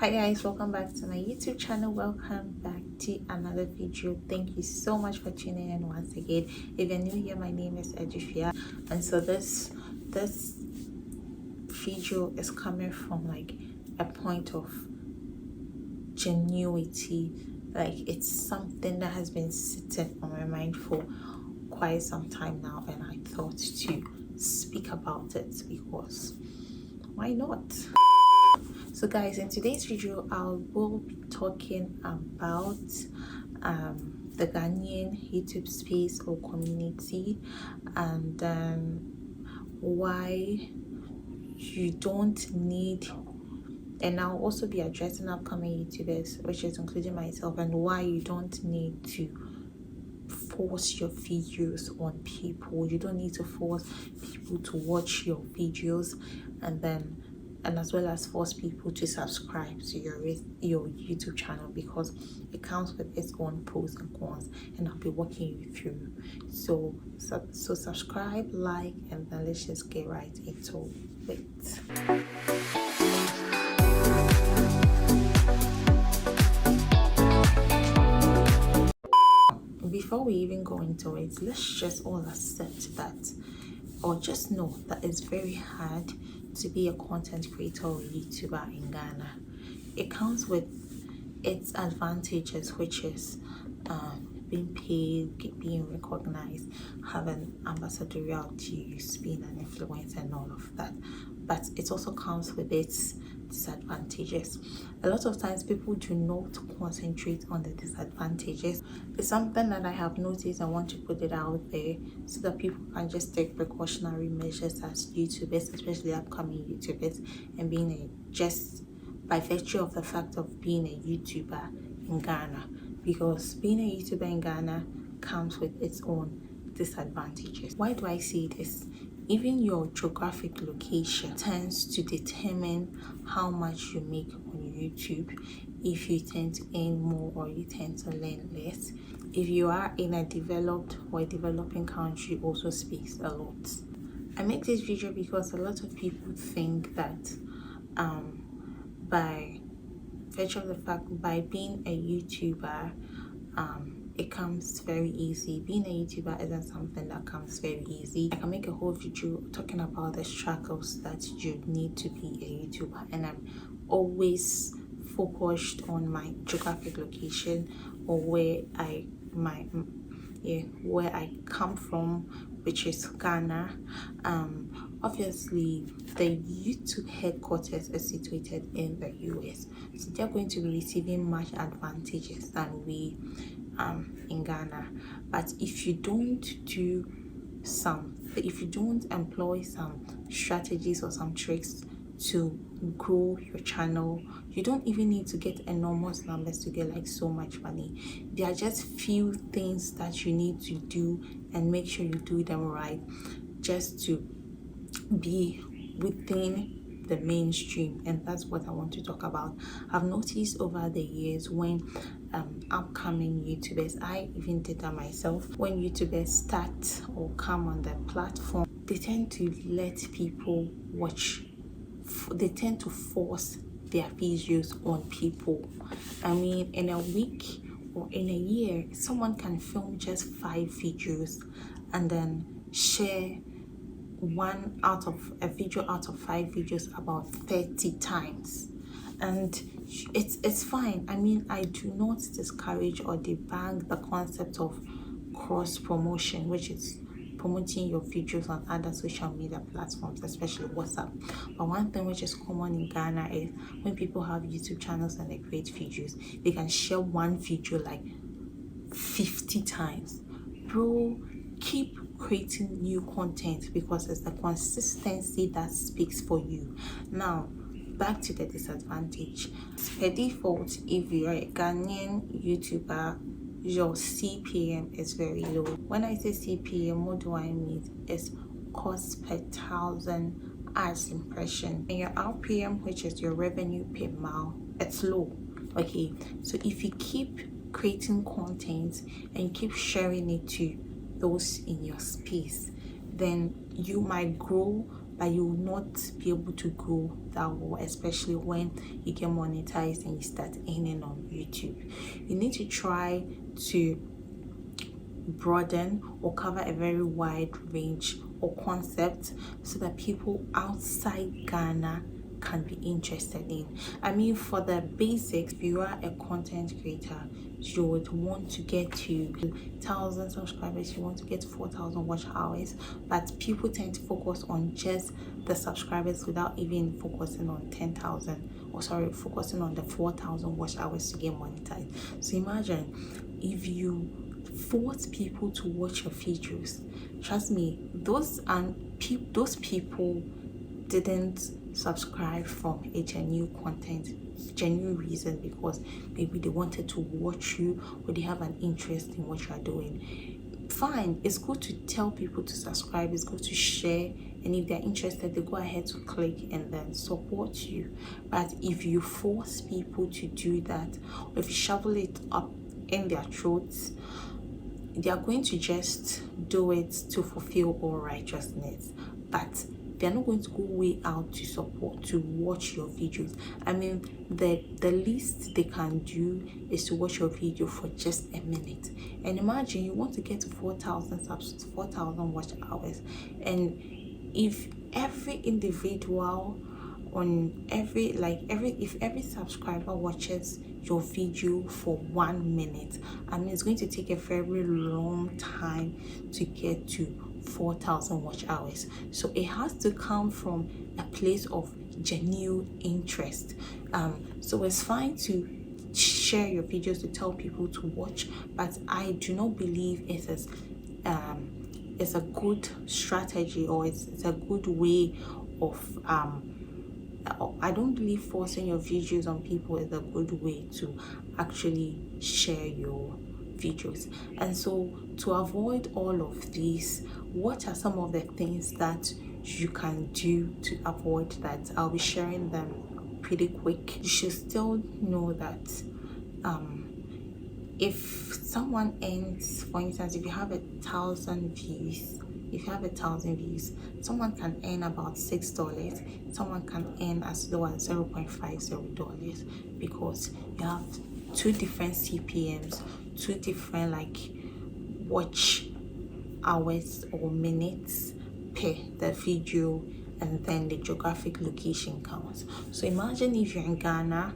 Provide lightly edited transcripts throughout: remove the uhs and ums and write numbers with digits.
Hi guys, welcome back to my YouTube channel. Welcome back to another video. Thank you so much for tuning in once again. If you're new here, my name is Edufia, and so this video is coming from like a point of genuity. Like it's something that has been sitting on my mind for quite some time now, and I thought to speak about it because why not? So guys, in today's video I will be talking about the Ghanaian YouTube space or community, and why you don't need, and I'll also be addressing upcoming YouTubers, which is including myself, and why you don't need to force your videos on people. You don't need to force people to watch your videos, and as well as force people to subscribe to your YouTube channel, because it comes with its own pros and cons, and I'll be walking you through. So subscribe, like, and then let's just get right into it. Before we even go into it, let's just all accept that, or just know that it's very hard to be a content creator or YouTuber in Ghana. It comes with its advantages, which is being paid, being recognized, having ambassadorial dues, being an influencer, and all of that. But it also comes with its disadvantages. A lot of times people do not concentrate on the disadvantages. It's something that I have noticed. I want to put it out there so that people can just take precautionary measures as YouTubers, especially upcoming YouTubers, and just by virtue of the fact of being a YouTuber in Ghana, because being a YouTuber in Ghana comes with its own disadvantages. Why do I say this? Even your geographic location tends to determine how much you make on YouTube, if you tend to earn more or you tend to learn less. If you are in a developed or a developing country, also speaks a lot. I make this video because a lot of people think that by virtue of the fact, by being a YouTuber, it comes very easy. Being a YouTuber isn't something that comes very easy. I can make a whole video talking about the struggles that you need to be a YouTuber, and I'm always focused on my geographic location, or where I come from, which is Ghana. Obviously the YouTube headquarters is situated in the US, so they're going to be receiving much advantages than we in Ghana. But if you don't employ some strategies or some tricks to grow your channel, you don't even need to get enormous numbers to get like so much money. There are just few things that you need to do, and make sure you do them right, just to be within the mainstream. And that's what I want to talk about. I've noticed over the years when upcoming YouTubers, I even did that myself, when YouTubers start or come on the platform, they tend to let people watch. They tend to force their videos on people. I mean, in a week or in a year, someone can film just 5 videos and then share a video out of 5 videos about 30 times, and it's fine. I mean, I do not discourage or debunk the concept of cross promotion, which is promoting your videos on other social media platforms, especially WhatsApp. But one thing which is common in Ghana is when people have YouTube channels and they create videos, they can share one video like 50 times. Bro, keep creating new content, because it's the consistency that speaks for you. Now back to the disadvantage. Per default, if you're a Ghanaian YouTuber, your CPM is very low. When I say CPM, what do I mean? It's cost per 1,000 ads impression, and your RPM, which is your revenue per mile, it's low. Okay, so if you keep creating content and you keep sharing it to those in your space, then you might grow, that you will not be able to grow that well, especially when you get monetized and you start earning on YouTube. You need to try to broaden or cover a very wide range or concept so that people outside Ghana can be interested in. I mean, for the basics, if you are a content creator, you would want to get to 1,000 subscribers, you want to get 4,000 watch hours, but people tend to focus on just the subscribers without even focusing on 10,000, or sorry, focusing on the 4,000 watch hours to get monetized. So imagine if you force people to watch your videos. Trust me, those people didn't subscribe from a genuine reason, because maybe they wanted to watch you or they have an interest in what you are doing. Fine, it's good to tell people to subscribe, it's good to share, and if they're interested, they go ahead to click and then support you. But if you force people to do that, or if you shovel it up in their throats, they are going to just do it to fulfill all righteousness, but they're not going to go way out to support, to watch your videos. I mean, the least they can do is to watch your video for just a minute. And imagine you want to get to 4,000 watch hours, and if every individual on if every subscriber watches your video for 1 minute, I mean, it's going to take a very long time to get to 4,000 watch hours. So it has to come from a place of genuine interest. So it's fine to share your videos, to tell people to watch, but I do not believe it is it's a good strategy, or it's a good way of I don't believe forcing your videos on people is a good way to actually share your videos. And so to avoid all of these, what are some of the things that you can do to avoid that? I'll be sharing them pretty quick. You should still know that if someone earns, for instance, if you have 1,000 views, someone can earn about $6, someone can earn as low as $0.50, because you have two different CPMs, two different watch hours or minutes per the video, and then the geographic location counts. So imagine if you're in Ghana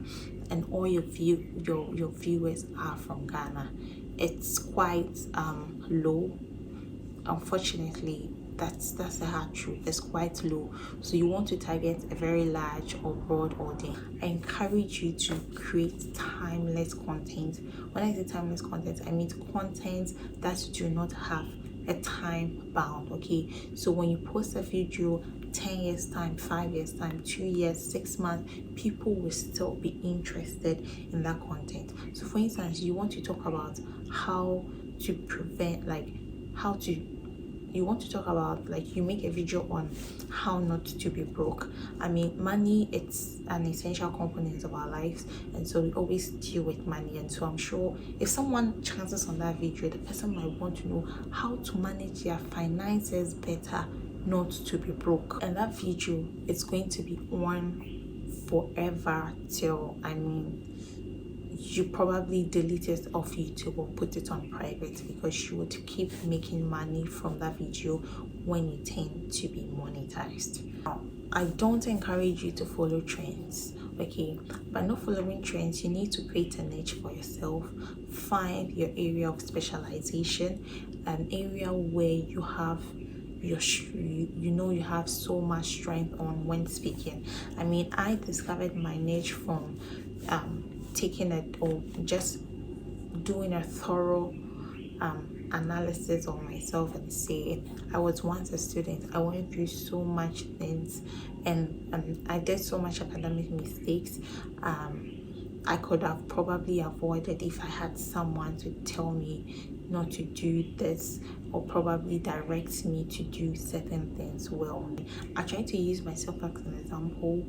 and all your viewers are from Ghana. It's quite low. Unfortunately, that's the hard truth. It's quite low. So you want to target a very large or broad audience. I encourage you to create timeless content. When I say timeless content, I mean content that do not have a time bound. Okay, so when you post a video 10 years time, 5 years time, 2 years, 6 months, people will still be interested in that content. So for instance, you want to talk about how to prevent you want to talk about you make a video on how not to be broke. I mean, money, it's an essential component of our lives, and so we always deal with money. And so I'm sure if someone chances on that video, the person might want to know how to manage their finances better, not to be broke. And that video, it's going to be on forever till, I mean, you probably delete it off YouTube or put it on private, because you would keep making money from that video when you tend to be monetized. Now, I don't encourage you to follow trends, okay? By not following trends, you need to create a niche for yourself. Find your area of specialization, an area where you have you have so much strength on when speaking. I mean, I discovered my niche from taking it, or just doing a thorough analysis of myself and say, I was once a student. I went through so much things, and I did so much academic mistakes. I could have probably avoided if I had someone to tell me not to do this, or probably direct me to do certain things well. I try to use myself as an example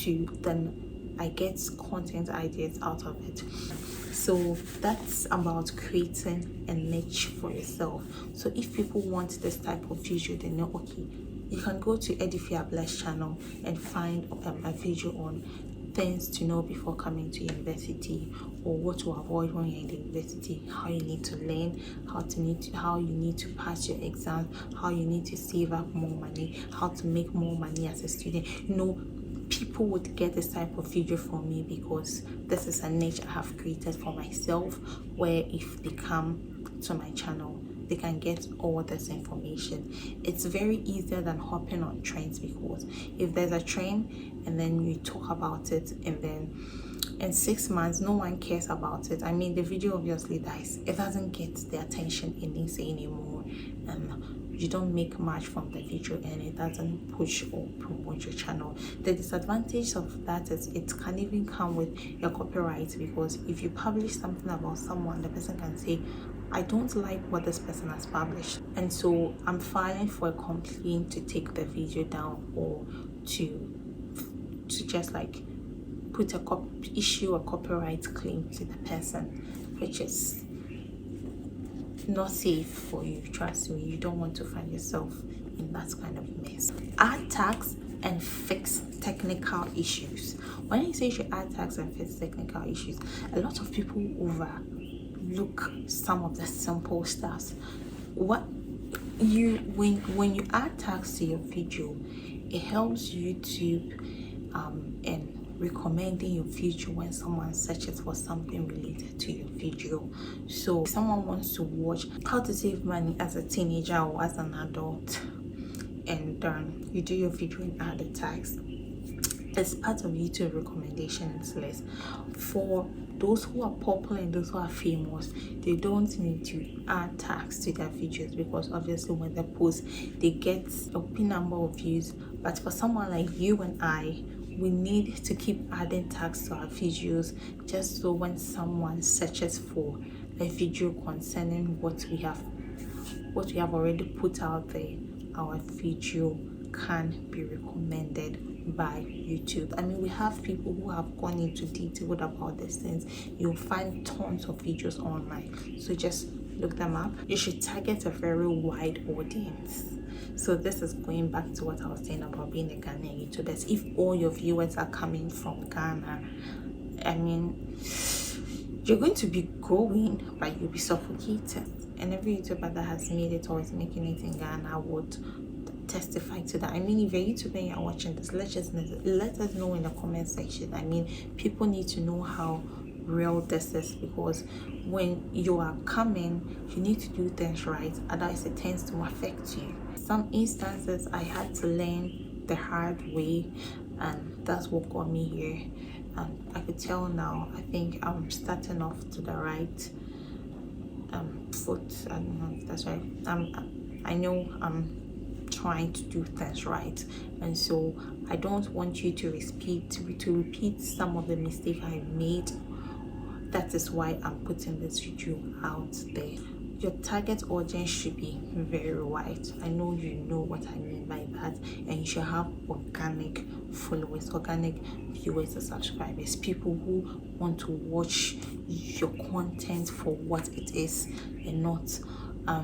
to then I get content ideas out of it. So that's about creating a niche for yourself. So if people want this type of video, they know, okay, You can go to edufiaakrong channel and find a video on things to know before coming to university, or what to avoid when you're in the university, how you need to learn, how you need to pass your exams, how you need to save up more money, how to make more money as a student. People would get this type of video from me because this is a niche I have created for myself, where if they come to my channel, they can get all this information. It's very easier than hopping on trends, because if there's a trend and then you talk about it and then in 6 months no one cares about it, I mean, the video obviously dies. It doesn't get the attention it needs anymore, and you don't make much from the video, and it doesn't push or promote your channel. The disadvantage of that is it can even come with your copyright, because if you publish something about someone, the person can say, I don't like what this person has published, and so I'm filing for a complaint to take the video down, or to just like issue a copyright claim to the person, which is not safe for you. Trust me, you don't want to find yourself in that kind of mess. Add tags and fix technical issues. When I say you should add tags and fix technical issues, a lot of people overlook some of the simple stuff. When you add tags to your video, it helps YouTube in recommending your video when someone searches for something related to your video. So if someone wants to watch how to save money as a teenager or as an adult, and you do your video and add the tags, it's part of YouTube recommendations list. For those who are popular and those who are famous, they don't need to add tags to their videos, because obviously when they post, they get a big number of views. But for someone like you and I, we need to keep adding tags to our videos, just so when someone searches for a video concerning what we have already put out there, our video can be recommended by YouTube. I mean, we have people who have gone into detail about these things. You'll find tons of videos online, so just look them up. You should target a very wide audience. So this is going back to what I was saying about being a Ghanaian YouTuber. If all your viewers are coming from Ghana, I mean, you're going to be growing, but you'll be suffocated. And every YouTuber that has made it or is making it in Ghana would testify to that. I mean, if you're a YouTuber and you're watching this, let us know in the comment section. I mean, people need to know how real this is, because when you are coming, you need to do things right, otherwise it tends to affect you. Some instances I had to learn the hard way, and that's what got me here. And I could tell now, I think I'm starting off to the right foot. I don't know if that's right. I know I'm trying to do things right, and so I don't want you to repeat some of the mistakes I made. That is why I'm putting this video out there. Your target audience should be very wide. I know you know what I mean by that, and you should have organic followers, organic viewers and subscribers, people who want to watch your content for what it is, and not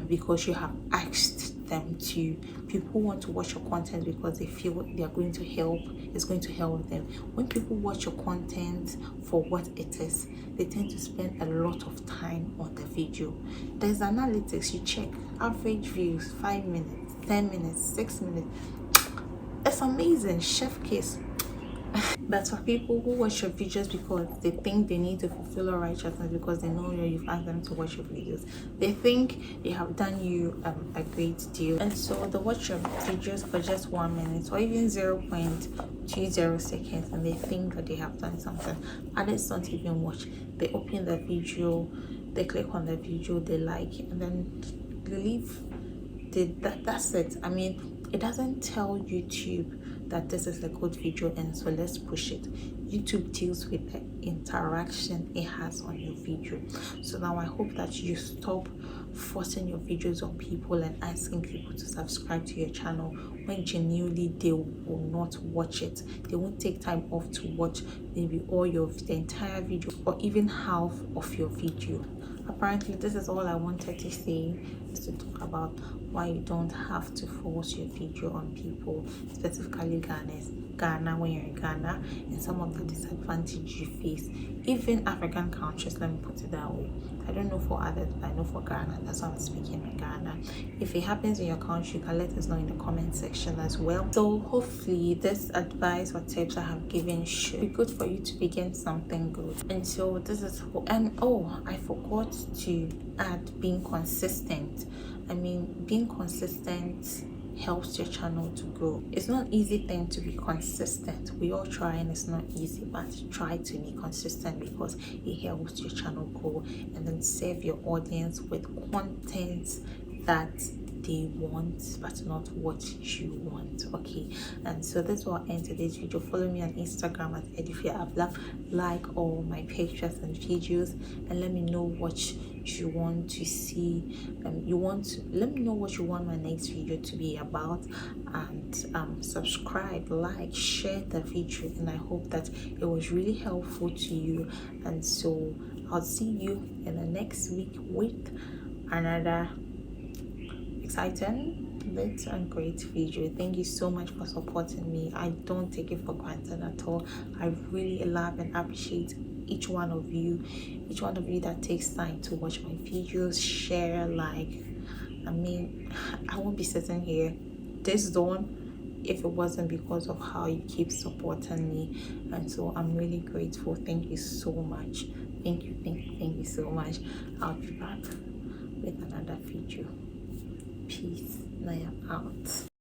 because you have asked them to. People want to watch your content because they feel they are going to help, it's going to help them. When people watch your content for what it is, they tend to spend a lot of time on the video. There's analytics, you check average views, 5 minutes, 10 minutes, 6 minutes. It's amazing, chef kiss. But for people who watch your videos because they think they need to fulfill a righteousness, because they know you've asked them to watch your videos, they think they have done you a great deal, and so they watch your videos for just 1 minute or even 0.20 seconds, and they think that they have done something. Others don't even watch. They open the video, they click on the video, they like, and then they leave. That's it. I mean, it doesn't tell YouTube that this is a good video and so let's push it. YouTube deals with the interaction it has on your video. So now I hope that you stop forcing your videos on people and asking people to subscribe to your channel when genuinely they will not watch it. They won't take time off to watch maybe the entire video or even half of your video. Apparently this is all I wanted to say. is to talk about why you don't have to force your video on people, specifically Ghana, when you're in Ghana, and some of the disadvantage you face. Even African countries, let me put it that way. I don't know for others, but I know for Ghana, that's why I'm speaking in Ghana. If it happens in your country, you can let us know in the comment section as well. So hopefully this advice or tips I have given should be good for you to begin something good. And so this is, and oh, I forgot to add being consistent. I mean, being consistent helps your channel to grow. It's not an easy thing to be consistent. We all try and it's not easy, but try to be consistent because it helps your channel grow, and then serve your audience with content that they want but not what you want. Okay, and so this will end today's video. Follow me on Instagram at edufiaakrong, like all my pictures and videos, and let me know what you want to see. Let me know what you want my next video to be about, and subscribe, like, share the video, and I hope that it was really helpful to you. And so I'll see you in the next week with another exciting, lit, and great video. Thank you so much for supporting me. I don't take it for granted at all. I really love and appreciate each one of you that takes time to watch my videos, share, like. I mean, I won't be sitting here this dawn if it wasn't because of how you keep supporting me, and so I'm really grateful. Thank you so much. Thank you so much. I'll be back with another video. Peace. I am out.